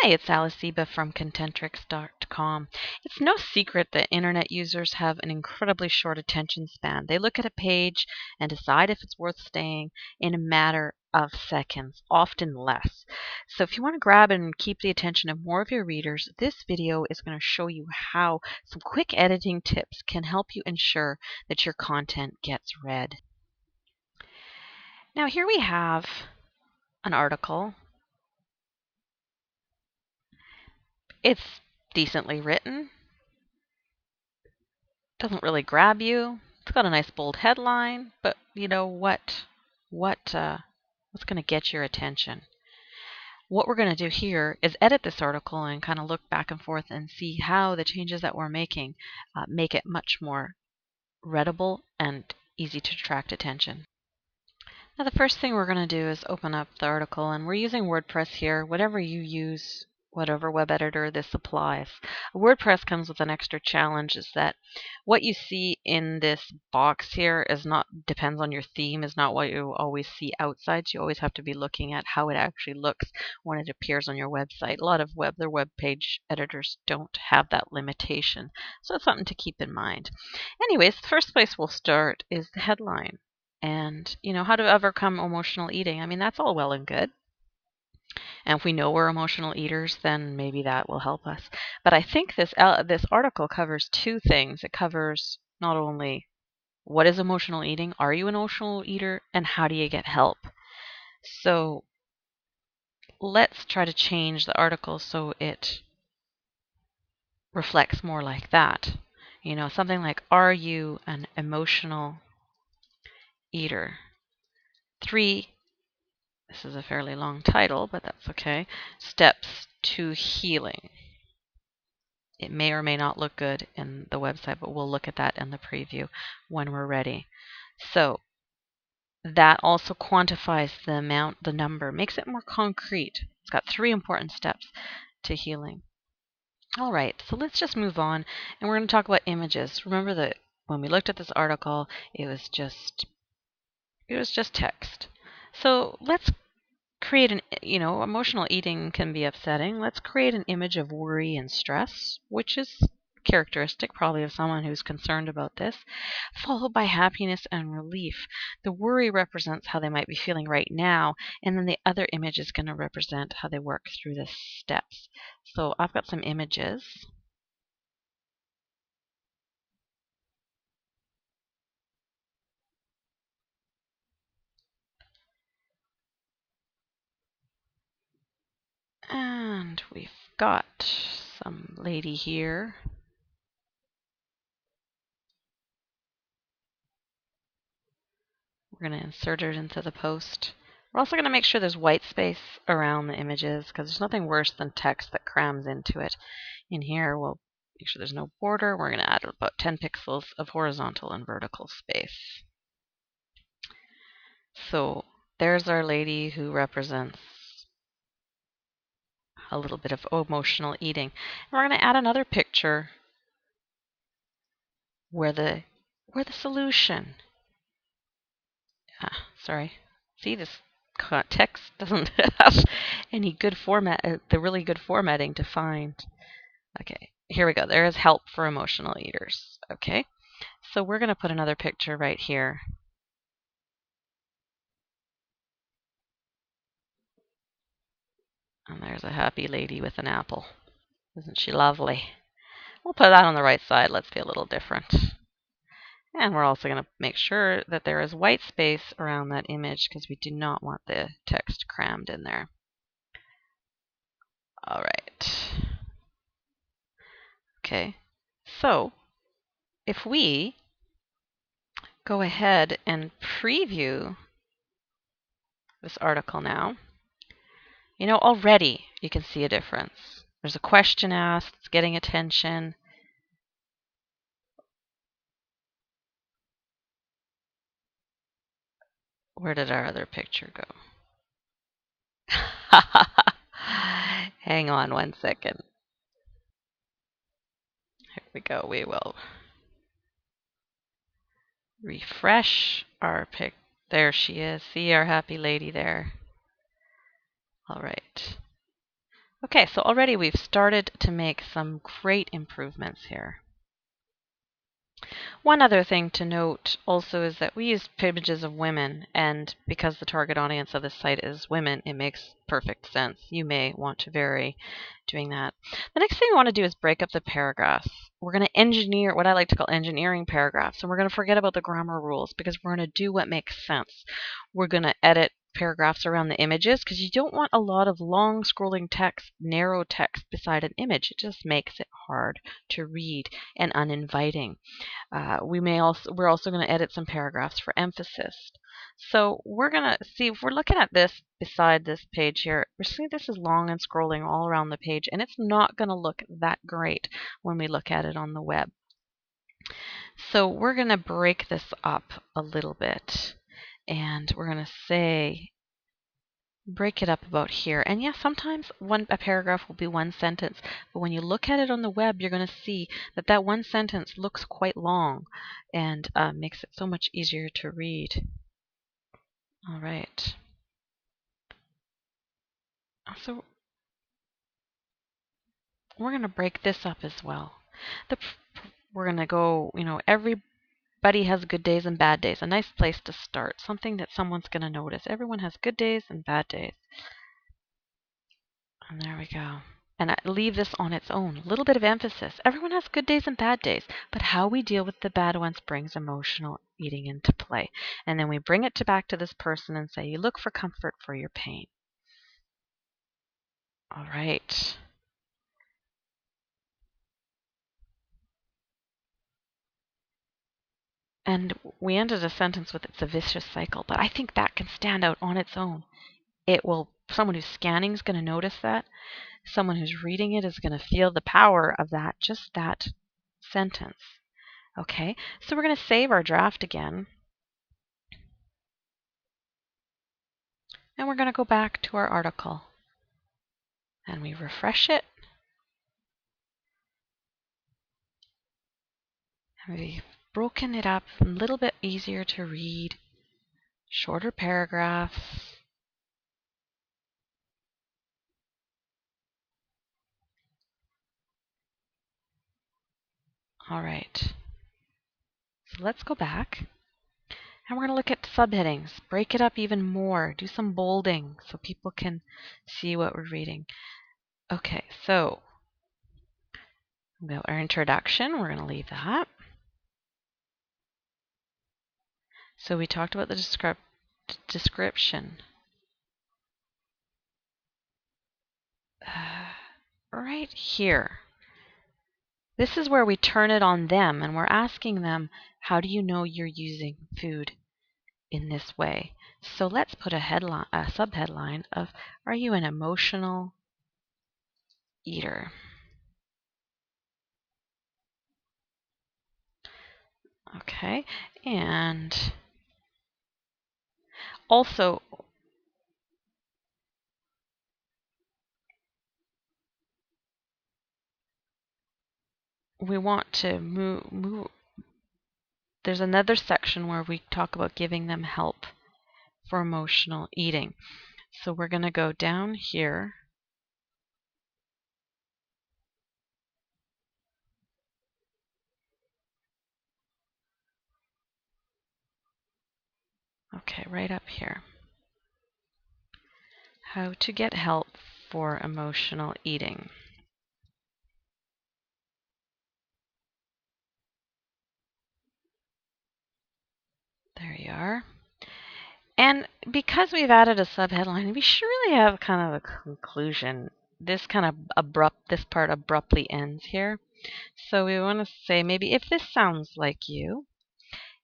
Hi, it's Alice Seba from Contentrix.com. It's no secret that internet users have an incredibly short attention span. They look at a page and decide if it's worth staying in a matter of seconds, often less. So if you want to grab and keep the attention of more of your readers, this video is going to show you how some quick editing tips can help you ensure that your content gets read. Now here we have an article. It's decently written. Doesn't really grab you. It's got a nice bold headline, but you know what's going to get your attention? What we're going to do here is edit this article and kind of look back and forth and see how the changes that we're making make it much more readable and easy to attract attention. Now the first thing we're going to do is open up the article, and we're using WordPress here. Whatever you use, whatever web editor, this applies. WordPress comes with an extra challenge, is that what you see in this box here depends on your theme, is not what you always see outside. So you always have to be looking at how it actually looks when it appears on your website. A lot of their web page editors don't have that limitation, so it's something to keep in mind. Anyways, the first place we'll start is the headline. And, how to overcome emotional eating. I mean, that's all well and good. And if we know we're emotional eaters, then maybe that will help us. But I think this article covers two things. It covers not only what is emotional eating, are you an emotional eater, and how do you get help? So let's try to change the article so it reflects more like that. Something like, are you an emotional eater? 3, this is a fairly long title, but that's okay. Steps to healing. It may or may not look good in the website, but we'll look at that in the preview when we're ready. So that also quantifies the number, makes it more concrete. It's got 3 important steps to healing. All right, so let's just move on, and we're going to talk about images. Remember that when we looked at this article, it was just text. So let's create emotional eating can be upsetting. Let's create an image of worry and stress, which is characteristic probably of someone who's concerned about this, followed by happiness and relief. The worry represents how they might be feeling right now, and then the other image is going to represent how they work through the steps. So I've got some images. And we've got some lady here. We're going to insert it into the post. We're also going to make sure there's white space around the images, because there's nothing worse than text that crams into it. In here, we'll make sure there's no border. We're going to add about 10 pixels of horizontal and vertical space. So there's our lady who represents a little bit of emotional eating. And we're going to add another picture where the solution. Sorry. See, this text doesn't have any good the really good formatting to find. Okay, here we go. There is help for emotional eaters. Okay, so we're going to put another picture right here. And there's a happy lady with an apple. Isn't she lovely? We'll put that on the right side. Let's be a little different. And we're also going to make sure that there is white space around that image, because we do not want the text crammed in there. All right. Okay, so if we go ahead and preview this article now, already you can see a difference. There's a question asked, it's getting attention. Where did our other picture go? Hang on 1 second. Here we go. We will refresh our pic. There she is. See our happy lady there. All right. Okay, so already we've started to make some great improvements here. One other thing to note also is that we use images of women, and because the target audience of this site is women, it makes perfect sense. You may want to vary doing that. The next thing we want to do is break up the paragraphs. We're going to engineer what I like to call engineering paragraphs, and we're going to forget about the grammar rules because we're going to do what makes sense. We're going to edit paragraphs around the images because you don't want a lot of long scrolling text, narrow text beside an image. It just makes it hard to read and uninviting. We're also going to edit some paragraphs for emphasis. So we're going to see if we're looking at this beside this page here. We see this is long and scrolling all around the page, and it's not going to look that great when we look at it on the web. So we're going to break this up a little bit, and we're going to say break it up about here. And yes, sometimes a paragraph will be one sentence, but when you look at it on the web, you're going to see that that one sentence looks quite long and makes it so much easier to read. All right. So we're going to break this up as well. We're going to go, everybody has good days and bad days. A nice place to start. Something that someone's going to notice. Everyone has good days and bad days. And there we go. And I leave this on its own. A little bit of emphasis. Everyone has good days and bad days, but how we deal with the bad ones brings emotional eating into play. And then we bring it back to this person and say, you look for comfort for your pain. All right. And we ended a sentence with it's a vicious cycle, but I think that can stand out on its own. Someone who's scanning is going to notice that. Someone who's reading it is going to feel the power of just that sentence. Okay, so we're going to save our draft again. And we're going to go back to our article. And we refresh it. And we've broken it up a little bit easier to read. Shorter paragraphs. All right. So let's go back. And we're going to look at subheadings. Break it up even more. Do some bolding so people can see what we're reading. Okay, so we have our introduction. We're going to leave that. So we talked about the description. Right here. This is where we turn it on them and we're asking them, how do you know you're using food in this way? So let's put a subheadline of, are you an emotional eater? Okay, and also we want to move. There's another section where we talk about giving them help for emotional eating. So we're going to go down here. Okay, right up here. How to get help for emotional eating. There you are. And because we've added a subheadline, we should really have kind of a conclusion. This part abruptly ends here. So we want to say maybe if this sounds like you,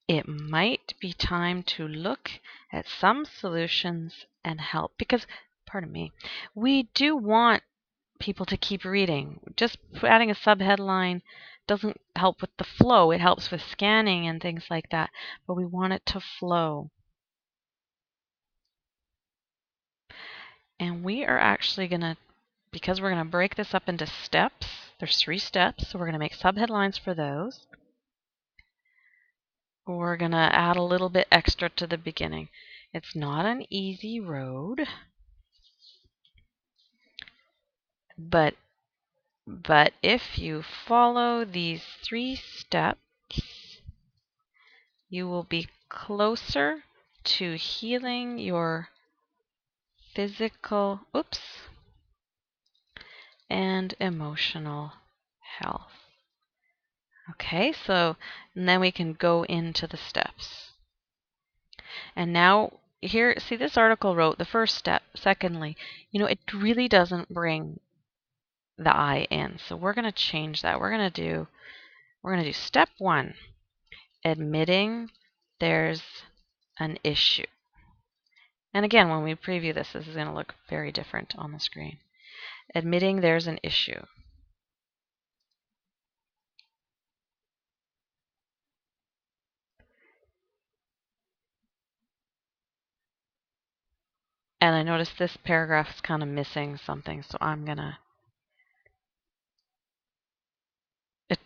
it might be time to look at some solutions and help. Because, pardon me, we do want people to keep reading. Just adding a subheadline doesn't help with the flow. It helps with scanning and things like that, but we want it to flow. And we are actually going to, because we're going to break this up into steps, there's 3 steps, so we're going to make subheadlines for those. We're going to add a little bit extra to the beginning. It's not an easy road. But if you follow these 3 steps, you will be closer to healing your physical, and emotional health. Okay, so and then we can go into the steps. And now here, see, this article wrote the first step. Secondly, it really doesn't bring the I in. So we're going to change that. We're going to do step 1, admitting there's an issue. And again, when we preview this is going to look very different on the screen. Admitting there's an issue. And I noticed this paragraph is kind of missing something, so I'm going to... It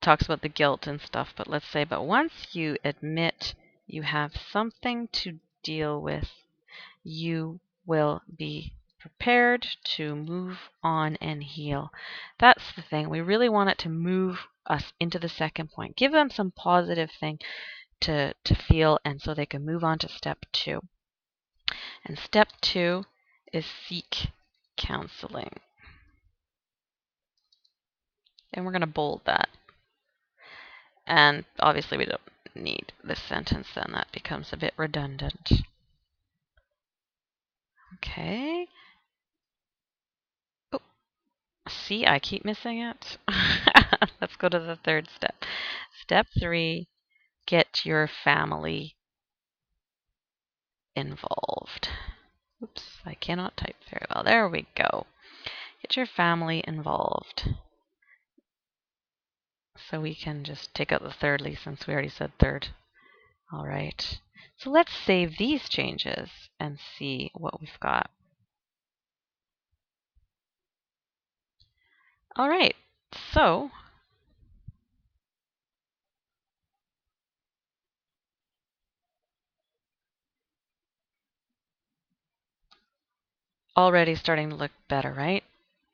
talks about the guilt and stuff, but let's say, but once you admit you have something to deal with, you will be prepared to move on and heal. That's the thing. We really want it to move us into the second point. Give them some positive thing to feel, and so they can move on to step 2. And step 2 is seek counseling. And we're going to bold that. And obviously we don't need this sentence then. That becomes a bit redundant. Okay. Oh, see, I keep missing it. Let's go to the third step. Step 3, get your family involved. Oops, I cannot type very well. There we go. Get your family involved. So we can just take out the thirdly since we already said third. All right. So let's save these changes and see what we've got. All right. So already starting to look better, right?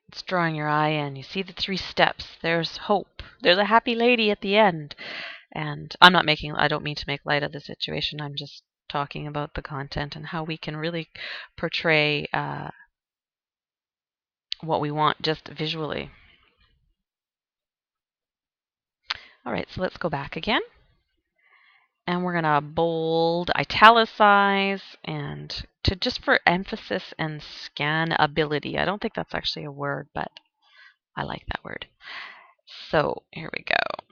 It's drawing your eye in. You see the 3 steps. There's hope. There's a happy lady at the end. And I don't mean to make light of the situation. I'm just talking about the content and how we can really portray what we want just visually. All right, so let's go back again. And we're going to bold, italicize, and just for emphasis and scannability. I don't think that's actually a word, but I like that word. So here we go.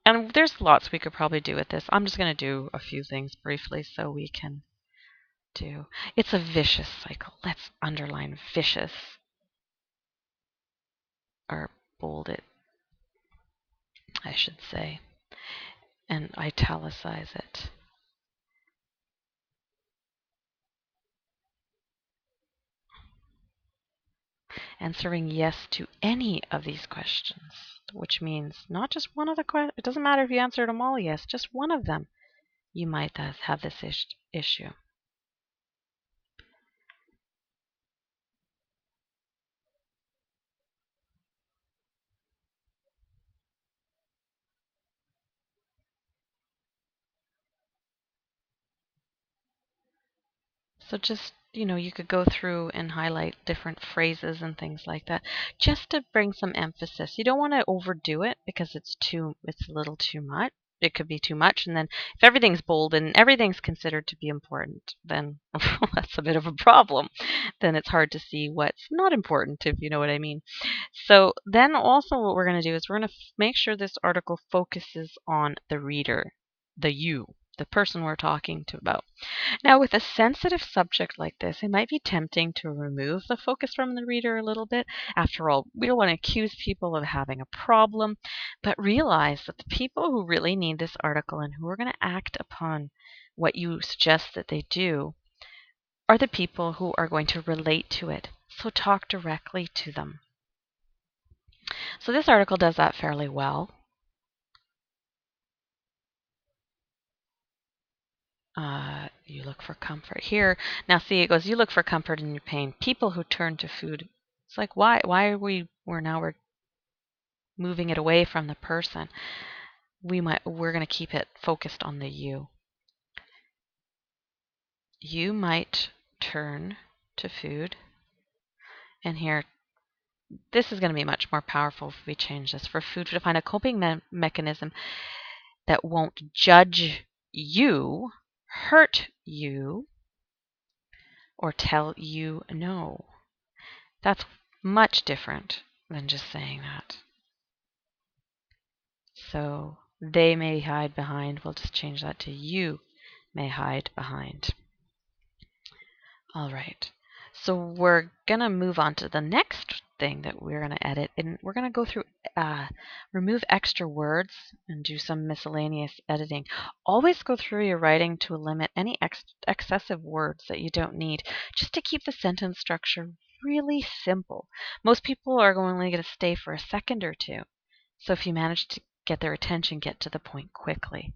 And there's lots we could probably do with this. I'm just going to do a few things briefly so we can do. It's a vicious cycle. Let's underline vicious. Or bold it, I should say. And italicize it. Answering yes to any of these questions, which means not just one of the questions. It doesn't matter if you answered them all yes, just one of them. You might have this issue. So just, you could go through and highlight different phrases and things like that just to bring some emphasis. You don't want to overdo it because it's a little too much. It could be too much, and then if everything's bold and everything's considered to be important, then that's a bit of a problem. Then it's hard to see what's not important, if you know what I mean. So then also what we're going to do is we're going to make sure this article focuses on the reader, the person we're talking to about. Now, with a sensitive subject like this, it might be tempting to remove the focus from the reader a little bit. After all, we don't want to accuse people of having a problem, but realize that the people who really need this article and who are going to act upon what you suggest that they do are the people who are going to relate to it. So talk directly to them. So this article does that fairly well. You look for comfort here. Now see, it goes, you look for comfort in your pain. People who turn to food. It's like, why are we're moving it away from the person. We're going to keep it focused on the you. You might turn to food. And here, this is going to be much more powerful if we change this. For food to find a coping mechanism that won't judge you, hurt you, or tell you no. That's much different than just saying that. So they may hide behind. We'll just change that to you may hide behind. All right. So we're going to move on to the next thing that we're going to edit. And we're going to go through, remove extra words and do some miscellaneous editing. Always go through your writing to limit any excessive words that you don't need, just to keep the sentence structure really simple. Most people are only going to stay for a second or two. So if you manage to get their attention, get to the point quickly.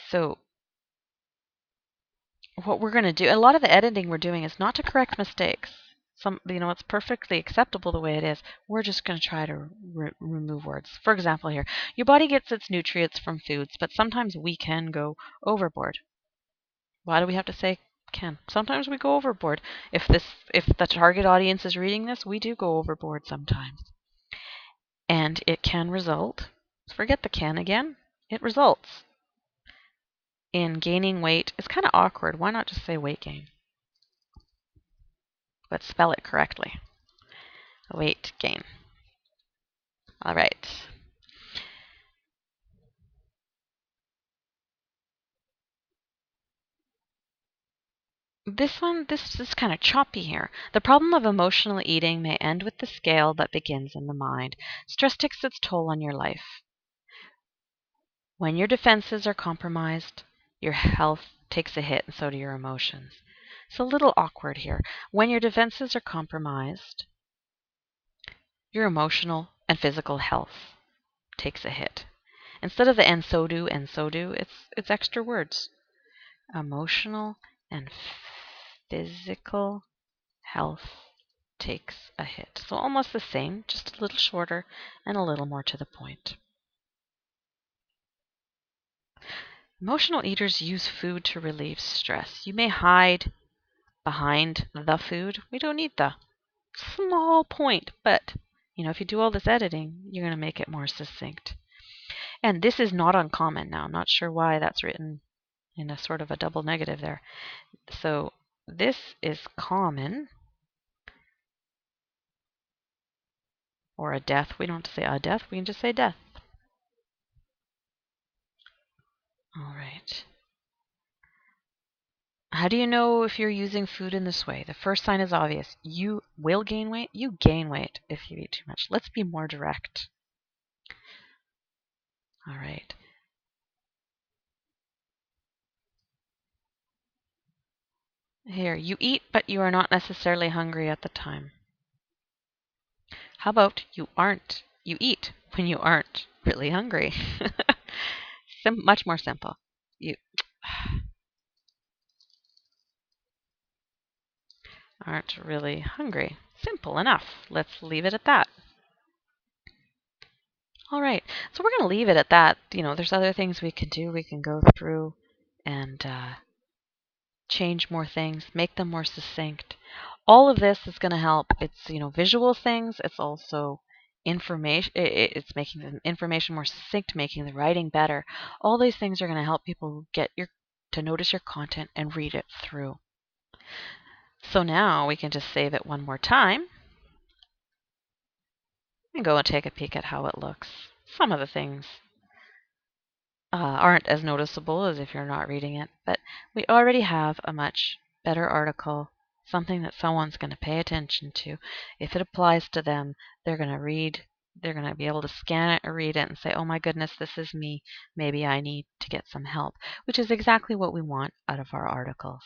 So what we're going to do, a lot of the editing we're doing is not to correct mistakes. It's perfectly acceptable the way it is. We're just going to try to remove words. For example here, your body gets its nutrients from foods, but sometimes we can go overboard. Why do we have to say can? Sometimes we go overboard. If the target audience is reading this, we do go overboard sometimes. And it can result, forget the can again, it results in gaining weight. It's kind of awkward. Why not just say weight gain? But spell it correctly. Weight gain. All right. This is kind of choppy here. The problem of emotional eating may end with the scale that begins in the mind. Stress takes its toll on your life. When your defenses are compromised, your health takes a hit, and so do your emotions. It's a little awkward here. When your defenses are compromised, your emotional and physical health takes a hit. Instead of the and so do, it's extra words. Emotional and physical health takes a hit. So almost the same, just a little shorter and a little more to the point. Emotional eaters use food to relieve stress. You may hide behind the food. We don't need the small point, but if you do all this editing, you're going to make it more succinct. And this is not uncommon now. I'm not sure why that's written in a sort of a double negative there. So this is common. Or a death. We don't have to say a death. We can just say death. All right. How do you know if you're using food in this way? The first sign is obvious. You will gain weight. You gain weight if you eat too much. Let's be more direct. All right. Here, you eat, but you are not necessarily hungry at the time. How about you eat when you aren't really hungry? Much more simple. You aren't really hungry. Simple enough. Let's leave it at that. All right, so we're going to leave it at that. There's other things we can do. We can go through and change more things, make them more succinct. All of this is going to help. It's visual things. It's also information. It's making the information more succinct, making the writing better. All these things are going to help people to notice your content and read it through. So now we can just save it one more time and go and take a peek at how it looks. Some of the things aren't as noticeable as if you're not reading it, but we already have a much better article, something that someone's going to pay attention to. If it applies to them, they're going to be able to scan it or read it and say, oh my goodness, this is me. Maybe I need to get some help, which is exactly what we want out of our articles.